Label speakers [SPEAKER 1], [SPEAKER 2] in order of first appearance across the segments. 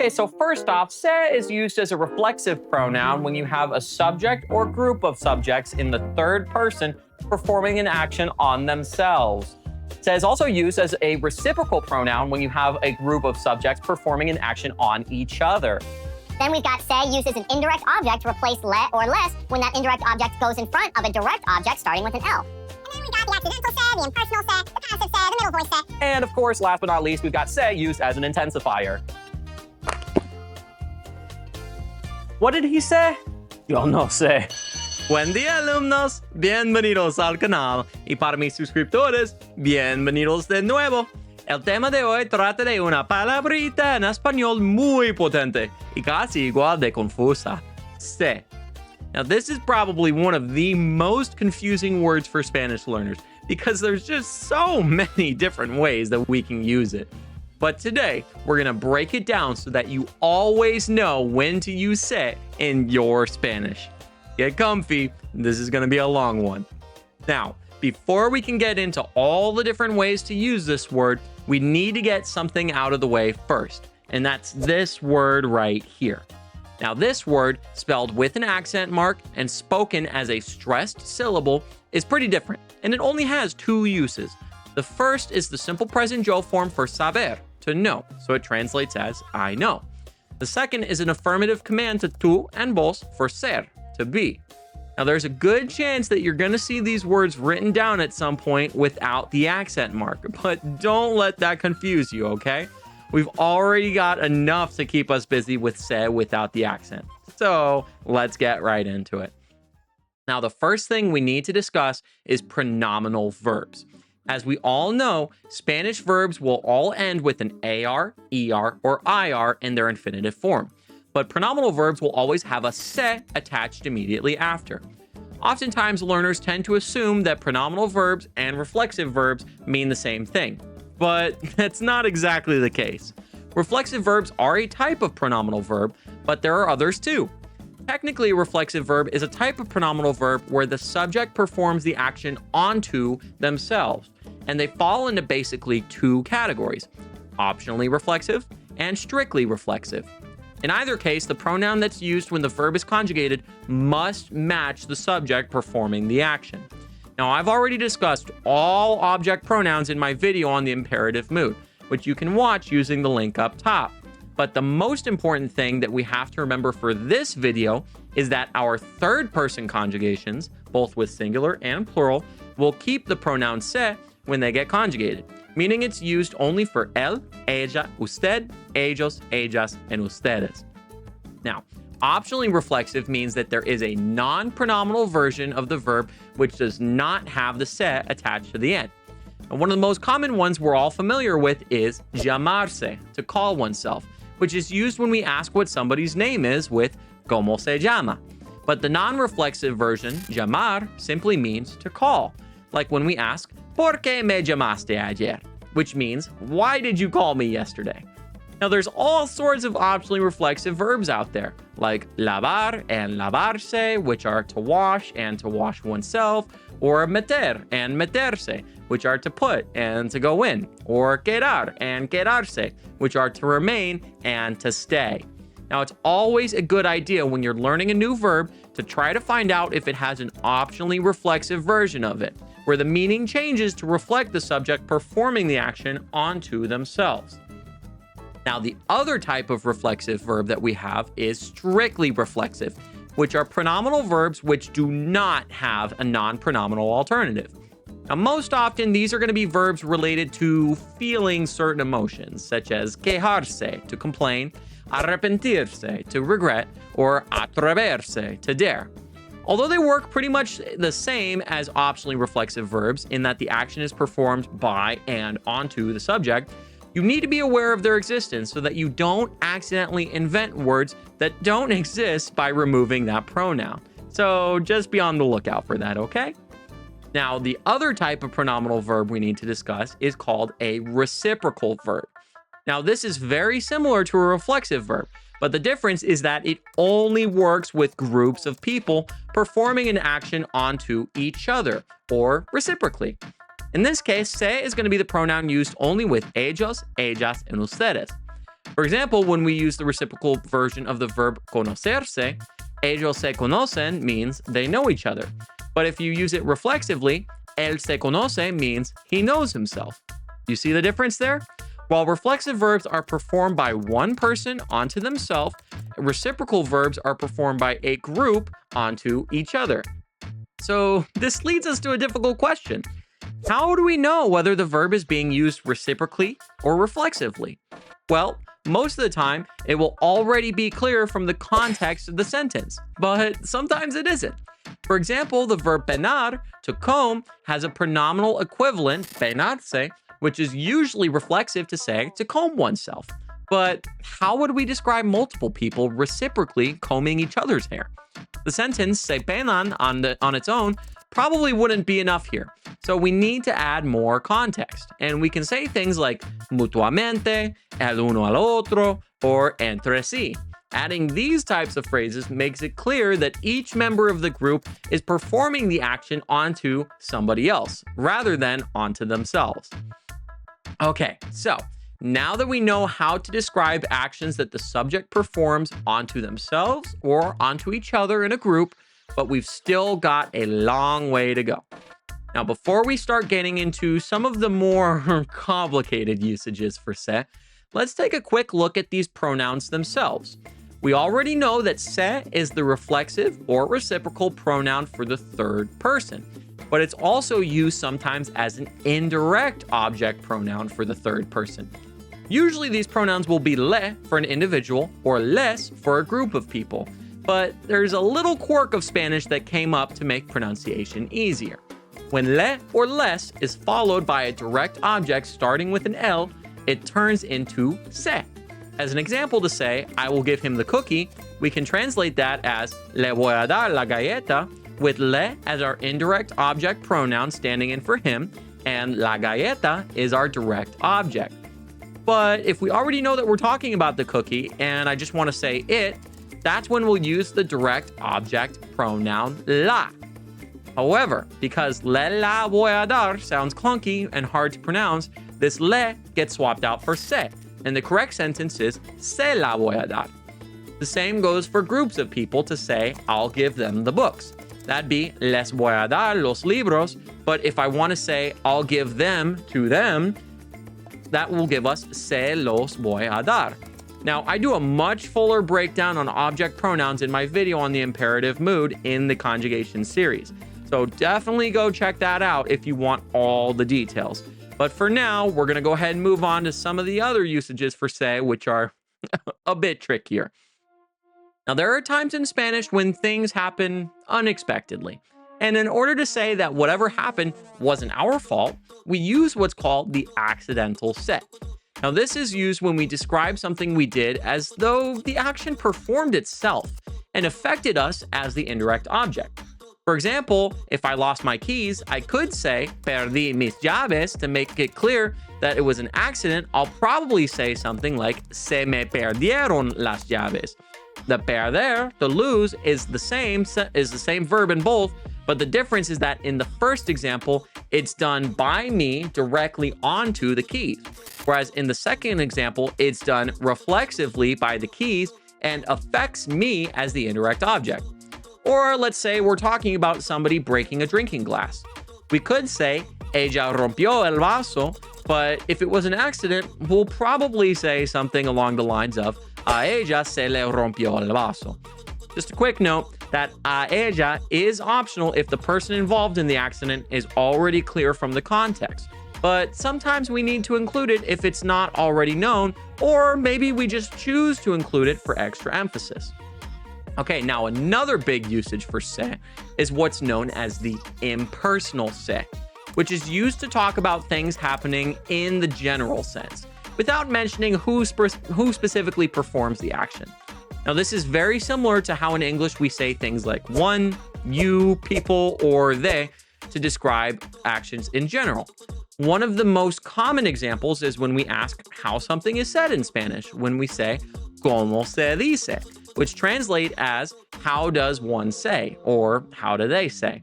[SPEAKER 1] Okay, so first off, se is used as a reflexive pronoun when you have a subject or group of subjects in the third person performing an action on themselves. Se is also used as a reciprocal pronoun when you have a group of subjects performing an action on each other.
[SPEAKER 2] Then we've got se used as an indirect object to replace le or less when that indirect object goes in front of a direct object starting with an L. And then we got the accidental se, the impersonal se, the passive se, the middle voice se.
[SPEAKER 1] And of course, last but not least, we've got se used as an intensifier. What did he say? Yo no sé. Buen día, alumnos. Bienvenidos al canal. Y para mis suscriptores, bienvenidos de nuevo. El tema de hoy trata de una palabrita en español muy potente y casi igual de confusa. Se. Now, this is probably one of the most confusing words for Spanish learners because there's just so many different ways that we can use it. But today, we're going to break it down so that you always know when to use se in your Spanish. Get comfy. This is going to be a long one. Now, before we can get into all the different ways to use this word, we need to get something out of the way first, and that's this word right here. Now, this word, spelled with an accent mark and spoken as a stressed syllable, is pretty different, and it only has two uses. The first is the simple present yo form for saber, to know, so it translates as I know. The second is an affirmative command to tú and vos for ser, to be. Now, there's a good chance that you're going to see these words written down at some point without the accent mark, but don't let that confuse you, okay? We've already got enough to keep us busy with se without the accent. So let's get right into it. Now, the first thing we need to discuss is pronominal verbs. As we all know, Spanish verbs will all end with an AR, ER, or IR in their infinitive form. But pronominal verbs will always have a se attached immediately after. Oftentimes, learners tend to assume that pronominal verbs and reflexive verbs mean the same thing, but that's not exactly the case. Reflexive verbs are a type of pronominal verb, but there are others too. Technically, a reflexive verb is a type of pronominal verb where the subject performs the action onto themselves, and they fall into basically two categories: optionally reflexive and strictly reflexive. In either case, the pronoun that's used when the verb is conjugated must match the subject performing the action. Now, I've already discussed all object pronouns in my video on the imperative mood, which you can watch using the link up top. But the most important thing that we have to remember for this video is that our third-person conjugations, both with singular and plural, will keep the pronoun se when they get conjugated, meaning it's used only for él, ella, usted, ellos, ellas, and ustedes. Now, optionally reflexive means that there is a non-pronominal version of the verb which does not have the se attached to the end. And one of the most common ones we're all familiar with is llamarse, to call oneself, which is used when we ask what somebody's name is with ¿Cómo se llama? But the non-reflexive version, llamar, simply means to call, like when we ask ¿Por qué me llamaste ayer? Which means, why did you call me yesterday? Now, there's all sorts of optionally reflexive verbs out there, like lavar and lavarse, which are to wash and to wash oneself, or meter and meterse, which are to put and to go in, or quedar and quedarse, which are to remain and to stay. Now, it's always a good idea when you're learning a new verb to try to find out if it has an optionally reflexive version of it, where the meaning changes to reflect the subject performing the action onto themselves. Now, the other type of reflexive verb that we have is strictly reflexive, which are pronominal verbs which do not have a non-pronominal alternative. Now, most often, these are going to be verbs related to feeling certain emotions, such as quejarse, to complain, arrepentirse, to regret, or atreverse, to dare. Although they work pretty much the same as optionally reflexive verbs in that the action is performed by and onto the subject, you need to be aware of their existence so that you don't accidentally invent words that don't exist by removing that pronoun. So just be on the lookout for that, okay? Now, the other type of pronominal verb we need to discuss is called a reciprocal verb. Now, this is very similar to a reflexive verb, but the difference is that it only works with groups of people performing an action onto each other, or reciprocally. In this case, se is going to be the pronoun used only with ellos, ellas, and ustedes. For example, when we use the reciprocal version of the verb conocerse, ellos se conocen means they know each other. But if you use it reflexively, él se conoce means he knows himself. You see the difference there? While reflexive verbs are performed by one person onto themselves, reciprocal verbs are performed by a group onto each other. So this leads us to a difficult question. How do we know whether the verb is being used reciprocally or reflexively? Well, most of the time, it will already be clear from the context of the sentence, but sometimes it isn't. For example, the verb penar, to comb, has a pronominal equivalent, peinarse, which is usually reflexive to say to comb oneself. But how would we describe multiple people reciprocally combing each other's hair? The sentence se peinan on its own probably wouldn't be enough here. So we need to add more context. And we can say things like mutuamente, el uno al otro, or entre sí. Adding these types of phrases makes it clear that each member of the group is performing the action onto somebody else, rather than onto themselves. Okay, so now that we know how to describe actions that the subject performs onto themselves or onto each other in a group, but we've still got a long way to go. Now, before we start getting into some of the more complicated usages for se, let's take a quick look at these pronouns themselves. We already know that se is the reflexive or reciprocal pronoun for the third person, but it's also used sometimes as an indirect object pronoun for the third person. Usually these pronouns will be le for an individual or les for a group of people, but there's a little quirk of Spanish that came up to make pronunciation easier. When le or les is followed by a direct object starting with an L, it turns into se. As an example to say, I will give him the cookie, we can translate that as le voy a dar la galleta, with le as our indirect object pronoun standing in for him, and la galleta is our direct object. But if we already know that we're talking about the cookie, and I just want to say it, that's when we'll use the direct object pronoun la. However, because le la voy a dar sounds clunky and hard to pronounce, this le gets swapped out for se, and the correct sentence is se la voy a dar. The same goes for groups of people to say, I'll give them the books. That'd be les voy a dar los libros, but if I want to say, I'll give them to them, that will give us se los voy a dar. Now, I do a much fuller breakdown on object pronouns in my video on the imperative mood in the conjugation series. So definitely go check that out if you want all the details. But for now, we're going to go ahead and move on to some of the other usages for se, which are a bit trickier. Now, there are times in Spanish when things happen unexpectedly. And in order to say that whatever happened wasn't our fault, we use what's called the accidental se. Now, this is used when we describe something we did as though the action performed itself and affected us as the indirect object. For example, if I lost my keys, I could say perdí mis llaves to make it clear that it was an accident. I'll probably say something like se me perdieron las llaves. The perder, to lose, is the same verb in both, but the difference is that in the first example, it's done by me directly onto the keys. Whereas in the second example, it's done reflexively by the keys and affects me as the indirect object. Or let's say we're talking about somebody breaking a drinking glass. We could say, ella rompió el vaso, but if it was an accident, we'll probably say something along the lines of, a ella se le rompió el vaso. Just a quick note that a ella is optional if the person involved in the accident is already clear from the context. But sometimes we need to include it if it's not already known, or maybe we just choose to include it for extra emphasis. Okay, now another big usage for se is what's known as the impersonal se, which is used to talk about things happening in the general sense, without mentioning who specifically performs the action. Now, this is very similar to how in English we say things like one, you, people, or they to describe actions in general. One of the most common examples is when we ask how something is said in Spanish, when we say, ¿cómo se dice?, which translate as, how does one say, or how do they say?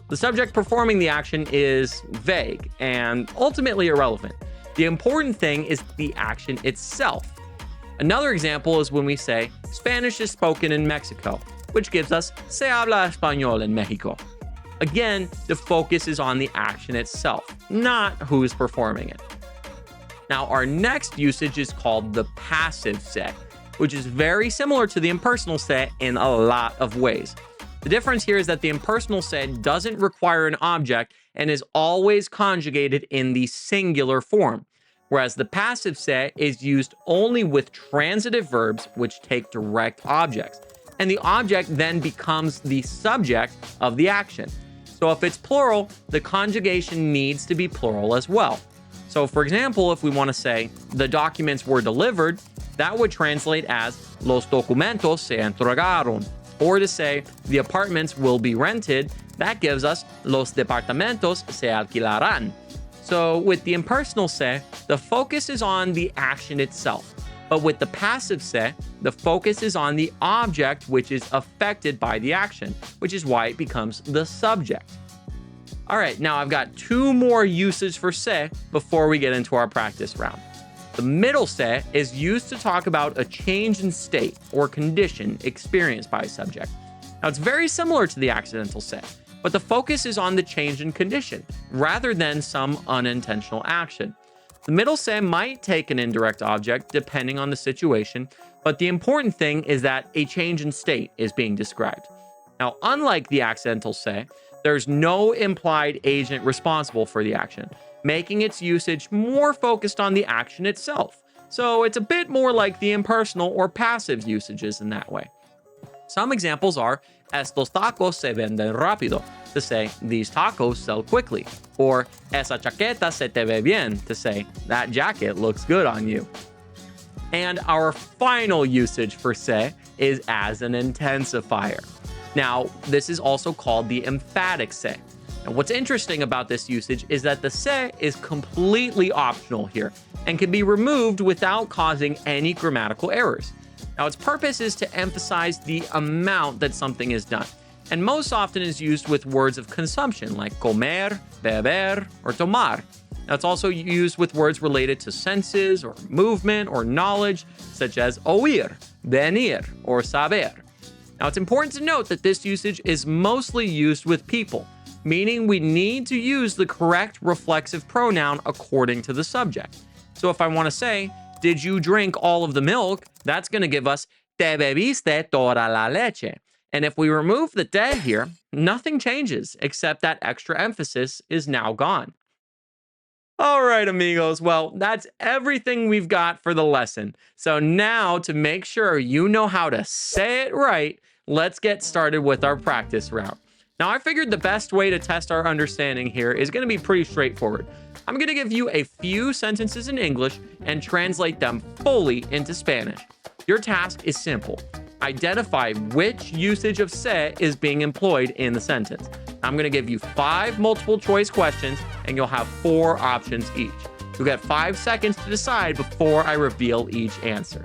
[SPEAKER 1] The subject performing the action is vague and ultimately irrelevant. The important thing is the action itself. Another example is when we say Spanish is spoken in Mexico, which gives us se habla español en México. Again, the focus is on the action itself, not who's performing it. Now, our next usage is called the passive se, which is very similar to the impersonal se in a lot of ways. The difference here is that the impersonal se doesn't require an object and is always conjugated in the singular form, whereas the passive se is used only with transitive verbs which take direct objects, and the object then becomes the subject of the action. So if it's plural, the conjugation needs to be plural as well. So for example, if we want to say the documents were delivered, that would translate as los documentos se entregaron. Or to say the apartments will be rented, that gives us los departamentos se alquilarán. So with the impersonal se, the focus is on the action itself. But with the passive se, the focus is on the object which is affected by the action, which is why it becomes the subject. All right, now I've got two more uses for se before we get into our practice round. The middle se is used to talk about a change in state or condition experienced by a subject. Now, it's very similar to the accidental se, but the focus is on the change in condition rather than some unintentional action. The middle se might take an indirect object depending on the situation, but the important thing is that a change in state is being described. Now, unlike the accidental se, there's no implied agent responsible for the action, making its usage more focused on the action itself. So it's a bit more like the impersonal or passive usages in that way. Some examples are estos tacos se venden rápido, to say these tacos sell quickly, or esa chaqueta se te ve bien, to say that jacket looks good on you. And our final usage for se is as an intensifier. Now, this is also called the emphatic se. And what's interesting about this usage is that the se is completely optional here and can be removed without causing any grammatical errors. Now, its purpose is to emphasize the amount that something is done, and most often is used with words of consumption like comer, beber, or tomar. Now, it's also used with words related to senses or movement or knowledge, such as oír, venir, or saber. Now, it's important to note that this usage is mostly used with people, meaning we need to use the correct reflexive pronoun according to the subject. So if I want to say, did you drink all of the milk? That's going to give us te bebiste toda la leche. And if we remove the te here, nothing changes except that extra emphasis is now gone. All right, amigos. Well, that's everything we've got for the lesson. So now, to make sure you know how to say it right, let's get started with our practice round. Now, I figured the best way to test our understanding here is going to be pretty straightforward. I'm going to give you a few sentences in English and translate them fully into Spanish. Your task is simple. Identify which usage of se is being employed in the sentence. I'm going to give you 5 multiple choice questions and you'll have 4 options each. You'll get 5 seconds to decide before I reveal each answer.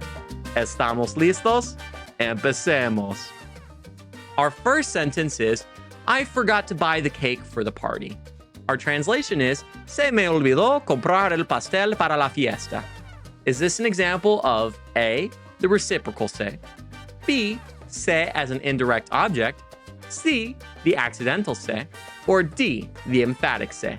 [SPEAKER 1] ¿Estamos listos? Empecemos. Our first sentence is, I forgot to buy the cake for the party. Our translation is, se me olvidó comprar el pastel para la fiesta. Is this an example of A, the reciprocal se, B, se as an indirect object, C, the accidental se, or D, the emphatic se?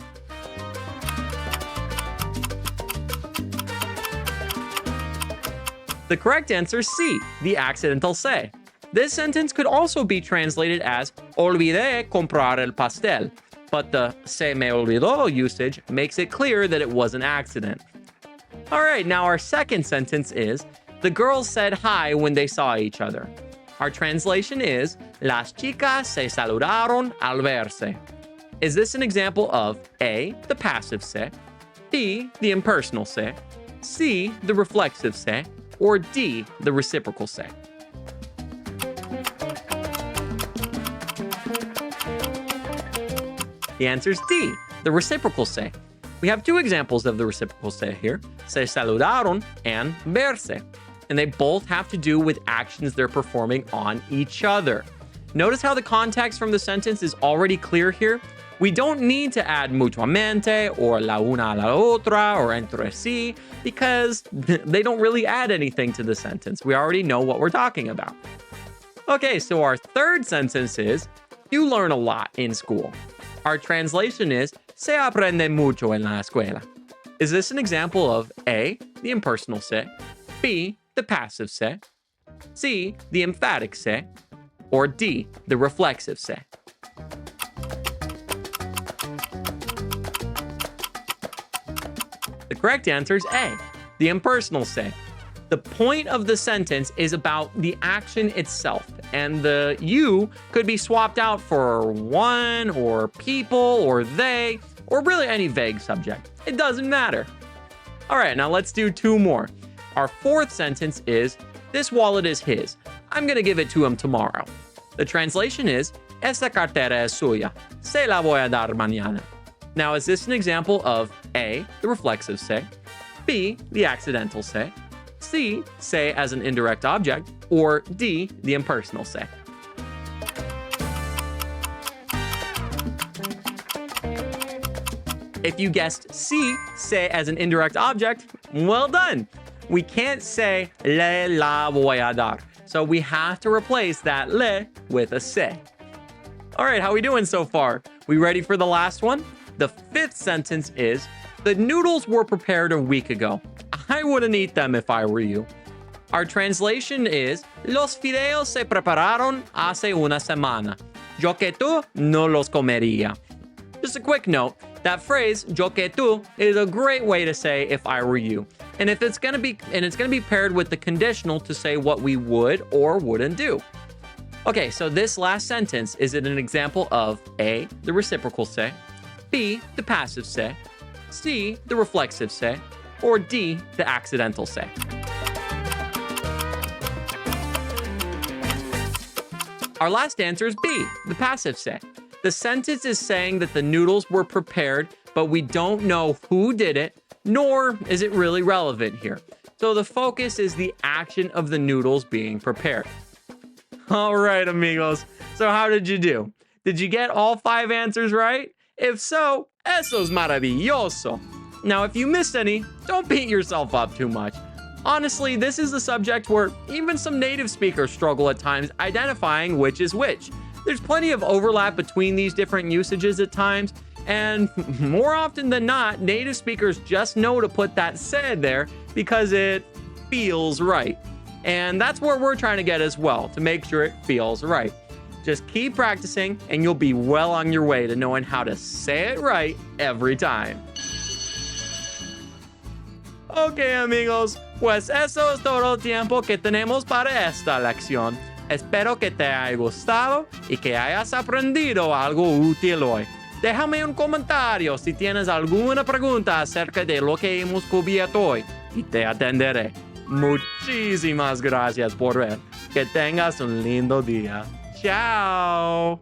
[SPEAKER 1] The correct answer is C, the accidental se. This sentence could also be translated as olvidé comprar el pastel, but the se me olvidó usage makes it clear that it was an accident. All right, now our second sentence is, the girls said hi when they saw each other. Our translation is, las chicas se saludaron al verse. Is this an example of A, the passive se, B, the impersonal se, C, the reflexive se, or D, the reciprocal se? The answer is D, the reciprocal se. We have 2 examples of the reciprocal se here, se saludaron and verse, and they both have to do with actions they're performing on each other. Notice how the context from the sentence is already clear here. We don't need to add mutuamente or la una a la otra or entre sí because they don't really add anything to the sentence. We already know what we're talking about. Okay, so our third sentence is, you learn a lot in school. Our translation is, se aprende mucho en la escuela. Is this an example of A, the impersonal se, B, the passive se, C, the emphatic se, or D, the reflexive se? The correct answer is A, the impersonal se. The point of the sentence is about the action itself, and the you could be swapped out for one, or people, or they, or really any vague subject. It doesn't matter. All right, now let's do two more. Our fourth sentence is, this wallet is his. I'm gonna give it to him tomorrow. The translation is, esta cartera es suya. Se la voy a dar mañana. Now, is this an example of A, the reflexive se, B, the accidental se, C, se as an indirect object, or D, the impersonal se? If you guessed C, se as an indirect object, well done. We can't say le la voy a dar, so we have to replace that le with a se. All right, how are we doing so far? We ready for the last one? The fifth sentence is, the noodles were prepared a week ago. I wouldn't eat them if I were you. Our translation is, los fideos se prepararon hace una semana. Yo que tú no los comería. Just a quick note, that phrase, yo que tú, is a great way to say if I were you. And it's gonna be paired with the conditional to say what we would or wouldn't do. Okay, so this last sentence is an example of A, the reciprocal se, B, the passive se, C, the reflexive se, or D, the accidental se. Our last answer is B, the passive se. The sentence is saying that the noodles were prepared, but we don't know who did it, nor is it really relevant here. So the focus is the action of the noodles being prepared. All right, amigos. So how did you do? Did you get all 5 answers right? If so, eso es maravilloso. Now, if you missed any, don't beat yourself up too much. Honestly, this is a subject where even some native speakers struggle at times identifying which is which. There's plenty of overlap between these different usages at times, and more often than not, native speakers just know to put that se there because it feels right. And that's where we're trying to get as well, to make sure it feels right. Just keep practicing and you'll be well on your way to knowing how to say it right every time. Okay, amigos, pues eso es todo el tiempo que tenemos para esta lección. Espero que te haya gustado y que hayas aprendido algo útil hoy. Déjame un comentario si tienes alguna pregunta acerca de lo que hemos cubierto hoy y te atenderé. Muchísimas gracias por ver. Que tengas un lindo día. Chao.